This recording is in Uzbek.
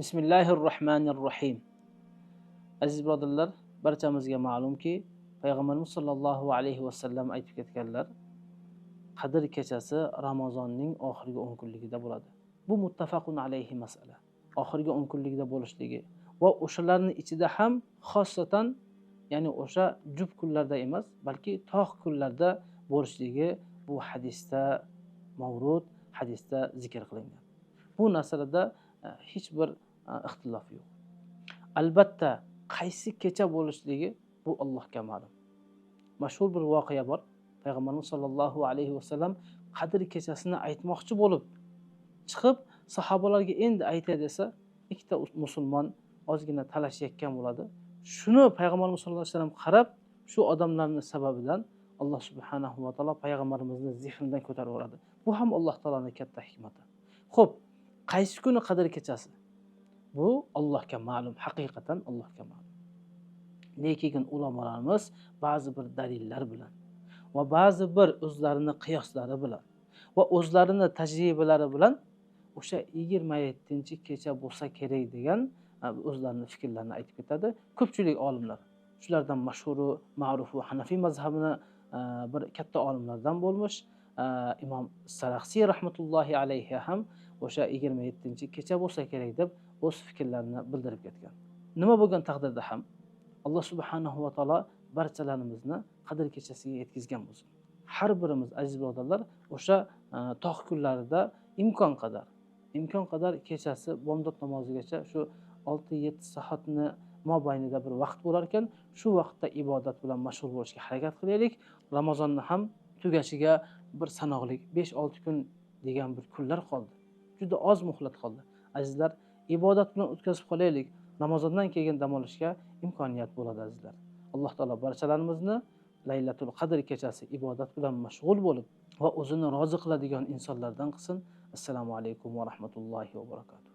Bismillahirrohmanirrohim. Aziz birodarlar, barchamizga ma'lumki, Payg'ambarimiz sollallohu alayhi vasallam aytib ketganlar, Qadr kechasi Ramazonning oxirgi 10 kunligida bo'ladi. Bu muttafaqun alayhi masala. Oxirgi 10 kunligida bo'lishligi va o'shalarning ichida ham xossatan, ya'ni o'sha jup kunlarda emas, balki tog' kunlarda bo'lishligi bu hadisda mavrud, hadisda zikr qilingan. Bu masalada hech bir ixtilof yo'q. Albatta, qaysi kecha bo'lishligi bu Allohga ma'lum. Mashhur bir voqea bor. Payg'ambarimiz sollallohu alayhi vasallam Qadr kechasini aytmoqchi bo'lib chiqib, sahobalarga endi aytay desa, ikkita musulmon ozgina talashayotgan bo'ladi. Shuni Payg'ambarimiz sollallohu alayhi vasallam qarab, shu odamlarning sababidan Alloh subhanahu va taolo payg'ambarimizni zehnidan ko'tarib yuboradi. Bu ham Alloh taoloning katta hikmati. Xo'p, qaysi kuni Qadr kechasi? Bu Allohga ma'lum, haqiqatan Allohga ma'lum. Lekin ulamolarimiz ba'zi bir dalillar bilan va ba'zi bir o'zlarining qiyoslari bilan va o'zlarining tajribalari bilan o'sha 27-kecha bo'lsa kerak degan o'zlarining fikrlarini aytib ketadi. Ko'pchilik olimlar, shulardan mashhuri, ma'rufi Hanafiy mazhabini bir katta olimlardan bo'lmish Imom Saraxsiy rahmatullohi alayhi ham o'sha 27-kecha bo'lsa kerak deb o'z fikrlarini bildirib ketgan. Nima bo'lgan taqdirda ham Alloh subhanahu va taolo barchalarimizni Qadr kechasiga yetkazgan bo'lsin. Har birimiz aziz birodarlar o'sha tog' kunlarida imkon qadar kechasi bomdod namozigacha shu 6-7 soatni mobaynida bir vaqt bo'lar ekan, shu vaqtda ibodat bilan mashg'ul bo'lishga harakat qilaylik. Ramazonni ham tugashiga bir sanoqli 5-6 kun degan bir kunlar qoldi. Juda oz muhlat qoldi. Azizlar, ibodat bilan o'tkazib qolaylik. Ramazondan keyin dam olishga imkoniyat bo'ladi azizlar. Alloh taolo barchalarimizni Laylatul Qadr kechasi ibodat bilan mashg'ul bo'lib va o'zini rozi qiladigan insonlardan qilsin. Assalomu alaykum va rahmatullohi va barakatuh.